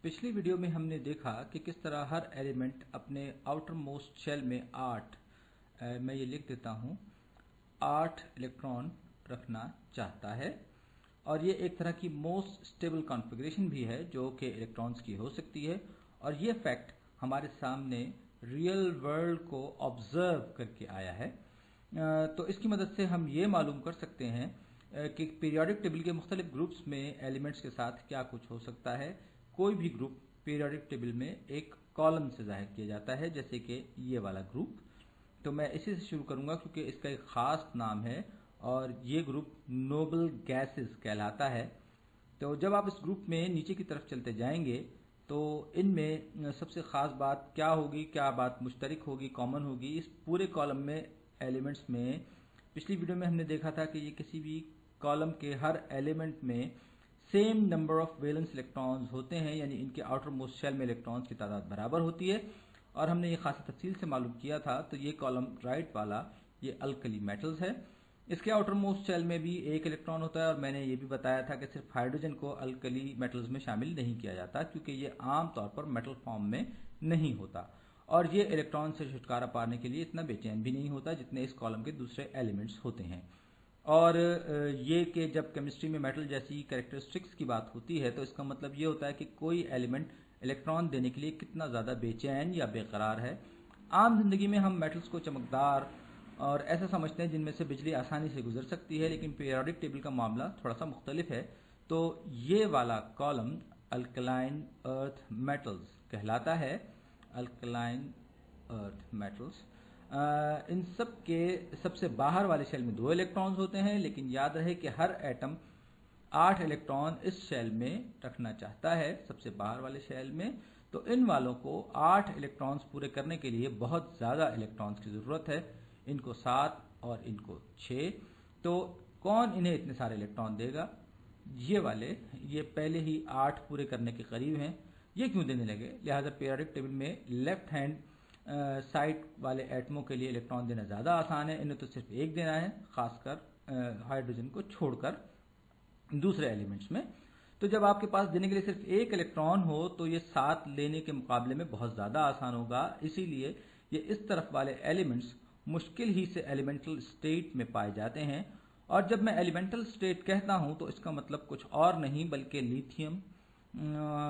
पिछली वीडियो में हमने देखा कि किस तरह हर एलिमेंट अपने आउटर मोस्ट शेल में 8 मैं ये लिख देता हूँ 8 इलेक्ट्रॉन रखना चाहता है। और ये एक तरह की मोस्ट स्टेबल कॉन्फ़िगरेशन भी है जो कि इलेक्ट्रॉन्स की हो सकती है। और ये फैक्ट हमारे सामने रियल वर्ल्ड को ऑब्जर्व करके आया है। तो इसकी मदद से हम ये मालूम कर सकते हैं कि पीरियोडिक टेबल के मुख्तलिफ ग्रुप्स में एलिमेंट्स के साथ क्या कुछ हो सकता है। कोई भी ग्रुप पीरियोडिक टेबल में एक कॉलम से जाहिर किया जाता है, जैसे कि ये वाला ग्रुप। तो मैं इसी से शुरू करूंगा क्योंकि इसका एक ख़ास नाम है और ये ग्रुप नोबल गैसेस कहलाता है। तो जब आप इस ग्रुप में नीचे की तरफ चलते जाएंगे तो इनमें सबसे ख़ास बात क्या होगी, क्या बात मुश्तरक होगी, कॉमन होगी इस पूरे कॉलम में एलिमेंट्स में। पिछली वीडियो में हमने देखा था कि ये किसी भी कॉलम के हर एलिमेंट में same number of valence electrons होते हैं, यानी इनके आउटर मोस्ट शेल में इलेक्ट्रॉन्स की तादाद बराबर होती है। और हमने ये खासी तफसील से मालूम किया था। तो ये कॉलम राइट वाला ये अल्कली मेटल्स है। इसके आउटर मोस्ट शेल में भी एक इलेक्ट्रॉन होता है और मैंने ये भी बताया था कि सिर्फ हाइड्रोजन को अल्कली मेटल्स में शामिल नहीं किया जाता क्योंकि ये आम तौर पर मेटल फॉर्म में नहीं होता और ये इलेक्ट्रॉन से छुटकारा पाने के लिए इतना बेचैन भी नहीं होता जितने इस कॉलम के दूसरे एलिमेंट्स होते हैं। और ये कि जब केमिस्ट्री में मेटल जैसी कैरेक्टरिस्टिक्स की बात होती है तो इसका मतलब ये होता है कि कोई एलिमेंट इलेक्ट्रॉन देने के लिए कितना ज़्यादा बेचैन या बेकरार है। आम जिंदगी में हम मेटल्स को चमकदार और ऐसा समझते हैं जिनमें से बिजली आसानी से गुजर सकती है, लेकिन पीरियोडिक टेबल का मामला थोड़ा सा मुख्तलिफ है। तो ये वाला कॉलम अल्कलाइन अर्थ मेटल्स कहलाता है। अल्कलाइन अर्थ मेटल्स इन सब के सबसे बाहर वाले शेल में 2 इलेक्ट्रॉन्स होते हैं, लेकिन याद रहे कि हर एटम 8 इलेक्ट्रॉन इस शेल में रखना चाहता है, सबसे बाहर वाले शेल में। तो इन वालों को 8 इलेक्ट्रॉन्स पूरे करने के लिए बहुत ज़्यादा इलेक्ट्रॉन्स की ज़रूरत है। इनको 7 और इनको 6। तो कौन इन्हें इतने सारे इलेक्ट्रॉन देगा? ये वाले, ये पहले ही 8 पूरे करने के करीब हैं। ये क्यों देने लगे? लिहाजा पीरियोडिक टेबल में लेफ्ट हैंड साइड वाले एटमों के लिए इलेक्ट्रॉन देना ज़्यादा आसान है। इन्हें तो सिर्फ एक देना है, खासकर हाइड्रोजन को छोड़कर दूसरे एलिमेंट्स में। तो जब आपके पास देने के लिए सिर्फ एक इलेक्ट्रॉन हो तो ये 7 लेने के मुकाबले में बहुत ज़्यादा आसान होगा। इसीलिए ये इस तरफ वाले एलिमेंट्स मुश्किल ही से एलिमेंटल स्टेट में पाए जाते हैं। और जब मैं एलिमेंटल स्टेट कहता हूँ तो इसका मतलब कुछ और नहीं बल्कि लिथियम,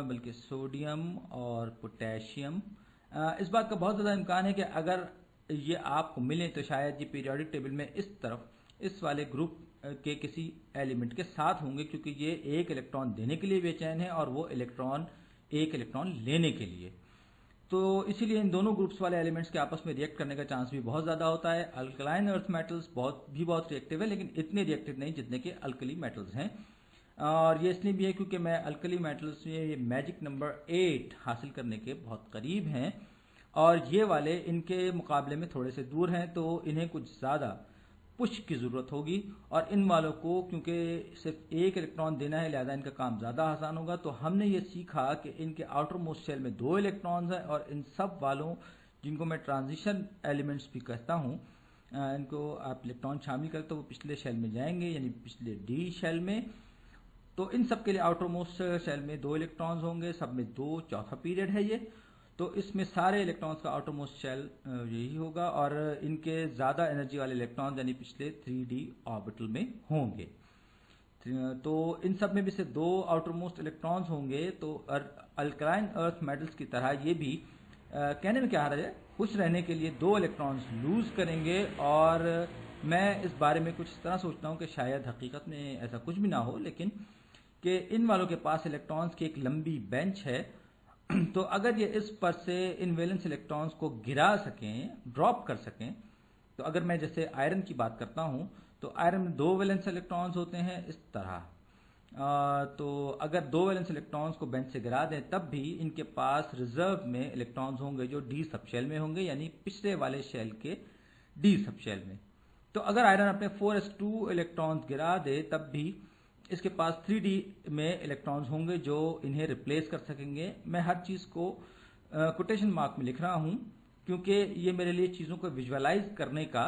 बल्कि सोडियम और पोटेशियम। इस बात का बहुत ज़्यादा इम्कान है कि अगर ये आपको मिले तो शायद ये पीरियोडिक टेबल में इस तरफ इस वाले ग्रुप के किसी एलिमेंट के साथ होंगे, क्योंकि ये एक इलेक्ट्रॉन देने के लिए बेचैन है और वो एक इलेक्ट्रॉन लेने के लिए। तो इसीलिए इन दोनों ग्रुप्स वाले एलिमेंट्स के आपस में रिएक्ट करने का चांस भी बहुत ज़्यादा होता है। अल्कलाइन अर्थ मेटल्स बहुत रिएक्टिव है, लेकिन इतने रिएक्टिव नहीं जितने कि अल्कली मेटल्स हैं। और ये इसलिए भी है क्योंकि मैं अल्कली मेटल्स में ये मैजिक नंबर 8 हासिल करने के बहुत करीब हैं और ये वाले इनके मुकाबले में थोड़े से दूर हैं, तो इन्हें कुछ ज़्यादा पुश की ज़रूरत होगी। और इन वालों को क्योंकि सिर्फ एक इलेक्ट्रॉन देना है, लिहाजा इनका काम ज़्यादा आसान होगा। तो हमने ये सीखा कि इनके आउटर मोस्ट शेल में 2 इलेक्ट्रॉन्स हैं और इन सब वालों, जिनको मैं ट्रांजिशन एलिमेंट्स भी कहता हूँ, इनको आप इलेक्ट्रॉन शामिल करें तो वो पिछले शेल में जाएंगे, यानी पिछले डी शेल में। तो इन सब के लिए आउटर मोस्ट शेल में 2 इलेक्ट्रॉन्स होंगे, सब में 2, चौथा पीरियड है ये। तो इसमें सारे इलेक्ट्रॉन्स का आउटर मोस्ट शेल यही होगा और इनके ज़्यादा एनर्जी वाले इलेक्ट्रॉन्स यानी पिछले 3d ऑर्बिटल में होंगे। तो इन सब में भी से 2 आउटर मोस्ट इलेक्ट्रॉन्स होंगे। तो अल्कलाइन अर्थ मेटल्स की तरह ये भी कहने में क्या हर्ज है, खुश रहने के लिए 2 इलेक्ट्रॉन्स लूज करेंगे। और मैं इस बारे में कुछ इस तरह सोचता हूँ कि शायद हकीकत में ऐसा कुछ भी ना हो, लेकिन कि इन वालों के पास इलेक्ट्रॉन्स की एक लंबी बेंच है। तो अगर ये इस पर से इन वैलेंस इलेक्ट्रॉन्स को गिरा सकें, ड्रॉप कर सकें, तो अगर मैं जैसे आयरन की बात करता हूं तो आयरन में 2 वैलेंस इलेक्ट्रॉन्स होते हैं इस तरह। तो अगर 2 वैलेंस इलेक्ट्रॉन्स को बेंच से गिरा दें तब भी इनके पास रिजर्व में इलेक्ट्रॉन्स होंगे जो डी सब शेल में होंगे, यानी पिछले वाले शेल के डी सब शेल में। तो अगर आयरन अपने 4s2 इलेक्ट्रॉन्स गिरा दे तब भी इसके पास 3d में इलेक्ट्रॉन्स होंगे जो इन्हें रिप्लेस कर सकेंगे। मैं हर चीज़ को कोटेशन मार्क में लिख रहा हूं क्योंकि ये मेरे लिए चीज़ों को विजुअलाइज करने का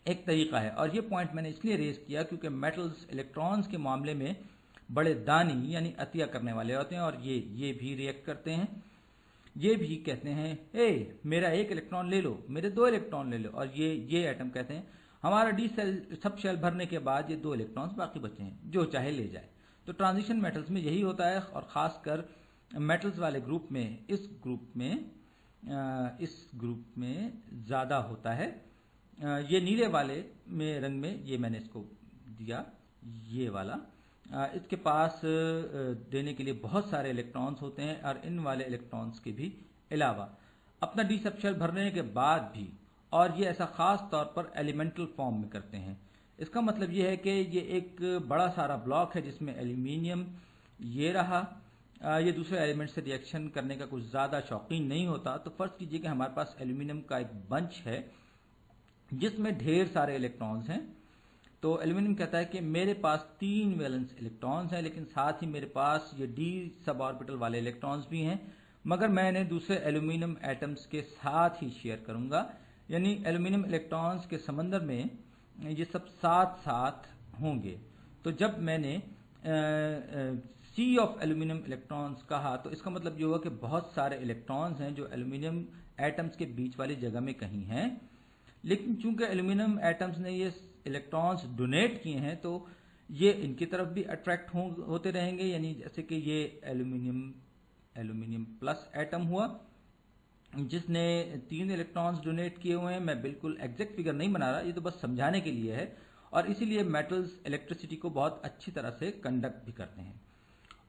एक तरीका है। और ये पॉइंट मैंने इसलिए रेज किया क्योंकि मेटल्स इलेक्ट्रॉन्स के मामले में बड़े दानी यानी अतिया करने वाले होते हैं, और ये भी रिएक्ट करते हैं। ये भी कहते हैं ए मेरा एक इलेक्ट्रॉन ले लो, मेरे दो इलेक्ट्रॉन ले लो, और ये एटम कहते हैं हमारा डी सेल सब शेल भरने के बाद ये दो इलेक्ट्रॉन्स बाकी बचे हैं, जो चाहे ले जाए। तो ट्रांजिशन मेटल्स में यही होता है, और खासकर मेटल्स वाले ग्रुप में इस ग्रुप में ज़्यादा होता है। ये नीले वाले में रंग में ये मैंने इसको दिया, ये वाला इसके पास देने के लिए बहुत सारे इलेक्ट्रॉन्स होते हैं, और इन वाले इलेक्ट्रॉन्स के भी अलावा अपना डी सब शेल भरने के बाद भी, और ये ऐसा खास तौर पर एलिमेंटल फॉर्म में करते हैं। इसका मतलब ये है कि ये एक बड़ा सारा ब्लॉक है जिसमें एल्यूमिनियम ये रहा, ये दूसरे एलिमेंट से रिएक्शन करने का कुछ ज़्यादा शौकीन नहीं होता। तो फर्ज कीजिए कि हमारे पास एल्यूमिनियम का एक बंच है जिसमें ढेर सारे इलेक्ट्रॉन्स हैं। तो एल्यूमिनियम कहता है कि मेरे पास 3 वैलेंस इलेक्ट्रॉन्स हैं, लेकिन साथ ही मेरे पास ये डी सब ऑर्बिटल वाले इलेक्ट्रॉन्स भी हैं, मगर मैं इन्हें दूसरे एल्यूमिनियम एटम्स के साथ ही शेयर करूंगा। यानी एल्यूमिनियम इलेक्ट्रॉन्स के समंदर में ये सब साथ साथ होंगे। तो जब मैंने सी ऑफ एल्यूमिनियम इलेक्ट्रॉन्स कहा, तो इसका मतलब ये हुआ कि बहुत सारे इलेक्ट्रॉन्स हैं जो एल्यूमिनियम एटम्स के बीच वाली जगह में कहीं हैं। लेकिन चूंकि एल्यूमिनियम एटम्स ने ये इलेक्ट्रॉन्स डोनेट किए हैं, तो ये इनकी तरफ भी अट्रैक्ट होते रहेंगे। यानी जैसे कि ये एल्यूमिनियम प्लस एटम हुआ जिसने 3 इलेक्ट्रॉन्स डोनेट किए हुए हैं। मैं बिल्कुल एग्जैक्ट फिगर नहीं बना रहा, ये तो बस समझाने के लिए है। और इसीलिए मेटल्स इलेक्ट्रिसिटी को बहुत अच्छी तरह से कंडक्ट भी करते हैं।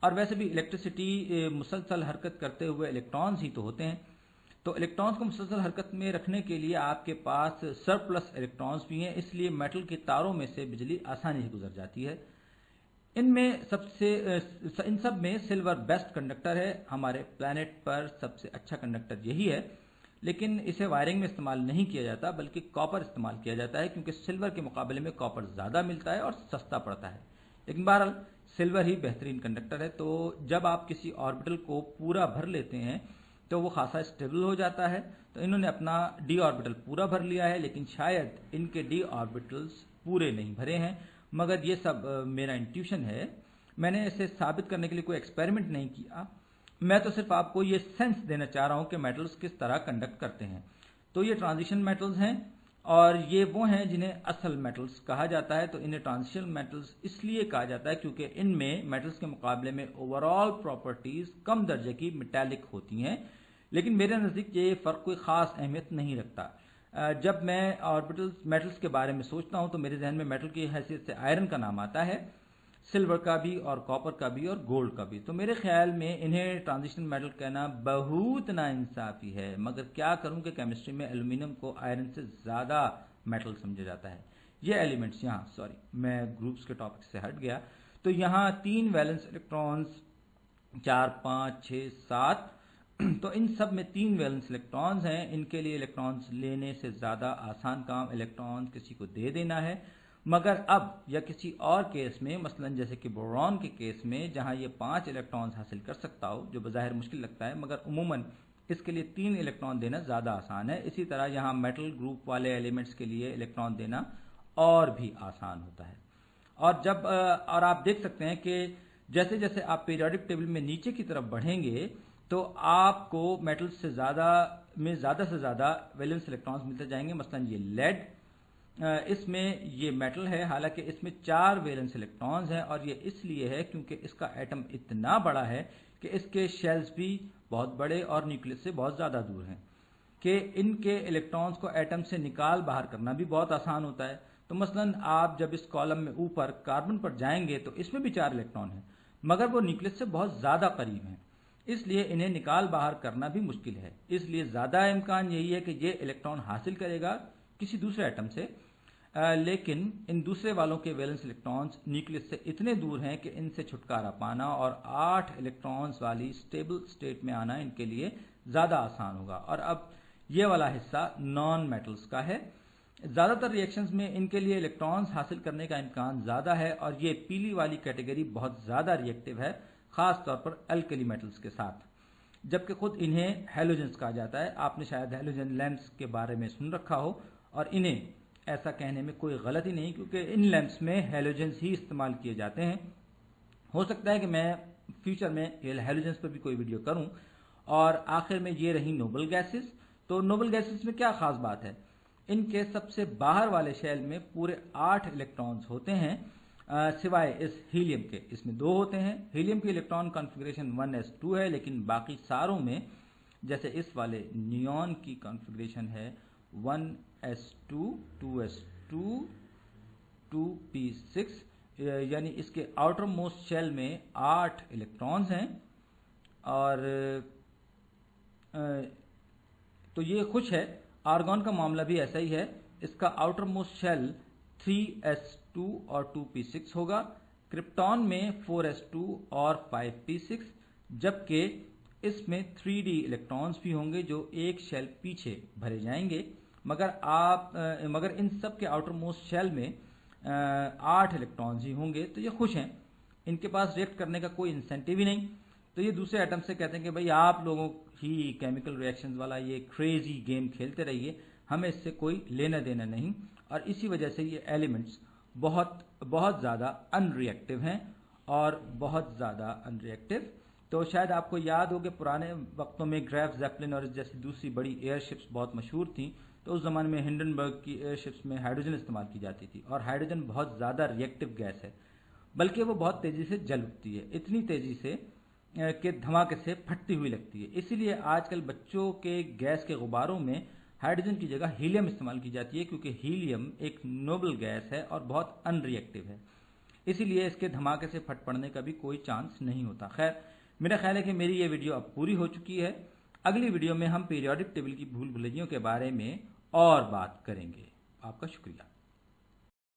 और वैसे भी इलेक्ट्रिसिटी मुसलसल हरकत करते हुए इलेक्ट्रॉन्स ही तो होते हैं। तो इलेक्ट्रॉन्स को मुसलसल हरकत में रखने के लिए आपके पास सरप्लस इलेक्ट्रॉन्स भी हैं, इसलिए मेटल के तारों में से बिजली आसानी से गुजर जाती है। इन सब में सिल्वर बेस्ट कंडक्टर है। हमारे प्लैनेट पर सबसे अच्छा कंडक्टर यही है, लेकिन इसे वायरिंग में इस्तेमाल नहीं किया जाता, बल्कि कॉपर इस्तेमाल किया जाता है, क्योंकि सिल्वर के मुकाबले में कॉपर ज़्यादा मिलता है और सस्ता पड़ता है। लेकिन बहरहाल सिल्वर ही बेहतरीन कंडक्टर है। तो जब आप किसी ऑर्बिटल को पूरा भर लेते हैं तो वो खासा स्टेबल हो जाता है। तो इन्होंने अपना डी ऑर्बिटल पूरा भर लिया है, लेकिन शायद इनके डी ऑर्बिटल्स पूरे नहीं भरे हैं। मगर ये सब मेरा इंट्यूशन है, मैंने इसे साबित करने के लिए कोई एक्सपेरिमेंट नहीं किया। मैं तो सिर्फ आपको ये सेंस देना चाह रहा हूं कि मेटल्स किस तरह कंडक्ट करते हैं। तो ये ट्रांजिशन मेटल्स हैं, और ये वो हैं जिन्हें असल मेटल्स कहा जाता है। तो इन्हें ट्रांजिशन मेटल्स इसलिए कहा जाता है क्योंकि इनमें मेटल्स के मुकाबले में ओवरऑल प्रॉपर्टीज कम दर्जे की मेटालिक होती हैं। लेकिन मेरे नज़दीक ये फ़र्क कोई ख़ास अहमियत नहीं रखता। जब मैं ऑर्बिटल्स मेटल्स के बारे में सोचता हूँ तो मेरे जहन में मेटल की हैसियत से आयरन का नाम आता है, सिल्वर का भी और कॉपर का भी और गोल्ड का भी। तो मेरे ख्याल में इन्हें ट्रांजिशन मेटल कहना बहुत नाइंसाफ़ी है। मगर क्या करूं कि केमिस्ट्री में एल्यूमिनियम को आयरन से ज़्यादा मेटल समझा जाता है। ये एलिमेंट्स यहाँ, सॉरी मैं ग्रुप्स के टॉपिक से हट गया। तो यहाँ 3 वैलेंस इलेक्ट्रॉन्स 4, 5, 6, 7 तो इन सब में 3 वैलेंस इलेक्ट्रॉन्स हैं। इनके लिए इलेक्ट्रॉन्स लेने से ज़्यादा आसान काम इलेक्ट्रॉन्स किसी को दे देना है। मगर अब या किसी और केस में, मसलन जैसे कि बोरॉन के केस में, जहां ये 5 इलेक्ट्रॉन्स हासिल कर सकता हो, जो बज़ाहिर मुश्किल लगता है, मगर उमूमन इसके लिए 3 इलेक्ट्रॉन देना ज़्यादा आसान है। इसी तरह यहाँ मेटल ग्रुप वाले एलिमेंट्स के लिए इलेक्ट्रॉन देना और भी आसान होता है। और आप देख सकते हैं कि जैसे जैसे आप पीरियोडिक टेबल में नीचे की तरफ बढ़ेंगे तो आपको मेटल्स से ज़्यादा से ज़्यादा वैलेंस इलेक्ट्रॉन्स मिलते जाएंगे। मसलन ये लेड, इसमें ये मेटल है, हालांकि इसमें 4 वैलेंस इलेक्ट्रॉन्स हैं, और ये इसलिए है क्योंकि इसका एटम इतना बड़ा है कि इसके शेल्स भी बहुत बड़े और न्यूक्लियस से बहुत ज़्यादा दूर हैं कि इनके इलेक्ट्रॉन्स को एटम से निकाल बाहर करना भी बहुत आसान होता है। तो मसलन आप जब इस कॉलम में ऊपर कार्बन पर जाएंगे तो इसमें भी 4 इलेक्ट्रॉन हैं, मगर वो न्यूक्लियस से बहुत ज़्यादा करीब हैं, इसलिए इन्हें निकाल बाहर करना भी मुश्किल है। इसलिए ज़्यादा इम्कान यही है कि ये इलेक्ट्रॉन हासिल करेगा किसी दूसरे एटम से। लेकिन इन दूसरे वालों के वैलेंस इलेक्ट्रॉन्स न्यूक्लियस से इतने दूर हैं कि इनसे छुटकारा पाना और 8 इलेक्ट्रॉन्स वाली स्टेबल स्टेट में आना इनके लिए ज़्यादा आसान होगा। और अब ये वाला हिस्सा नॉन मेटल्स का है। ज़्यादातर रिएक्शंस में इनके लिए इलेक्ट्रॉन्स हासिल करने का इम्कान ज़्यादा है, और ये पीली वाली कैटेगरी बहुत ज़्यादा रिएक्टिव है, ख़ास तौर पर अल्कली मेटल्स के साथ, जबकि खुद इन्हें हैलोजेंस कहा जाता है। आपने शायद हैलोजन लैंप्स के बारे में सुन रखा हो, और इन्हें ऐसा कहने में कोई गलती नहीं, क्योंकि इन लैंप्स में हैलोजेंस ही इस्तेमाल किए जाते हैं। हो सकता है कि मैं फ्यूचर में हैलोजेंस पर भी कोई वीडियो करूं। और आखिर में ये रही नोबल गैसेस। तो नोबल गैसेस में क्या खास बात है, इनके सबसे बाहर वाले शेल में पूरे 8 इलेक्ट्रॉन्स होते हैं, सिवाय इस हीलियम के, इसमें 2 होते हैं। हीलियम की इलेक्ट्रॉन कॉन्फ़िगरेशन 1s2 है, लेकिन बाकी सारों में जैसे इस वाले नियॉन की कॉन्फ़िगरेशन है 1s2 2s2 2p6, यानी इसके आउटर मोस्ट शेल में 8 इलेक्ट्रॉन्स हैं। और तो ये खुश है। आर्गॉन का मामला भी ऐसा ही है, इसका आउटर मोस्ट शेल 3s2 और 2p6 होगा। क्रिप्टॉन में 4s2 और 5p6, जबकि इसमें 3d इलेक्ट्रॉन्स भी होंगे जो एक शेल पीछे भरे जाएंगे। मगर इन सब के आउटर मोस्ट शेल में 8 इलेक्ट्रॉन्स ही होंगे। तो ये खुश हैं, इनके पास रिएक्ट करने का कोई इंसेंटिव ही नहीं। तो ये दूसरे एटम से कहते हैं कि भाई आप लोगों ही केमिकल रिएक्शंस वाला ये क्रेजी गेम खेलते रहिए, हमें इससे कोई लेना देना नहीं। और इसी वजह से ये एलिमेंट्स बहुत बहुत ज़्यादा अनरिएक्टिव हैं और बहुत ज़्यादा अनरिएक्टिव। तो शायद आपको याद हो कि पुराने वक्तों में ग्राफ ज़ेपलिन और जैसी दूसरी बड़ी एयरशिप्स बहुत मशहूर थी। तो उस ज़माने में हिंडनबर्ग की एयरशिप्स में हाइड्रोजन इस्तेमाल की जाती थी, और हाइड्रोजन बहुत ज़्यादा रिएक्टिव गैस है, बल्कि वो बहुत तेज़ी से जल उठती है, इतनी तेज़ी से के धमाके से फटती हुई लगती है। इसीलिए आजकल बच्चों के गैस के गुब्बारों में हाइड्रोजन की जगह हीलियम इस्तेमाल की जाती है, क्योंकि हीलियम एक नोबल गैस है और बहुत अनरिएक्टिव है। इसीलिए इसके धमाके से फट पड़ने का भी कोई चांस नहीं होता। खैर, मेरा ख्याल है कि मेरी ये वीडियो अब पूरी हो चुकी है। अगली वीडियो में हम पीरियोडिक टेबल की भूल भुलैयों के बारे में और बात करेंगे। आपका शुक्रिया।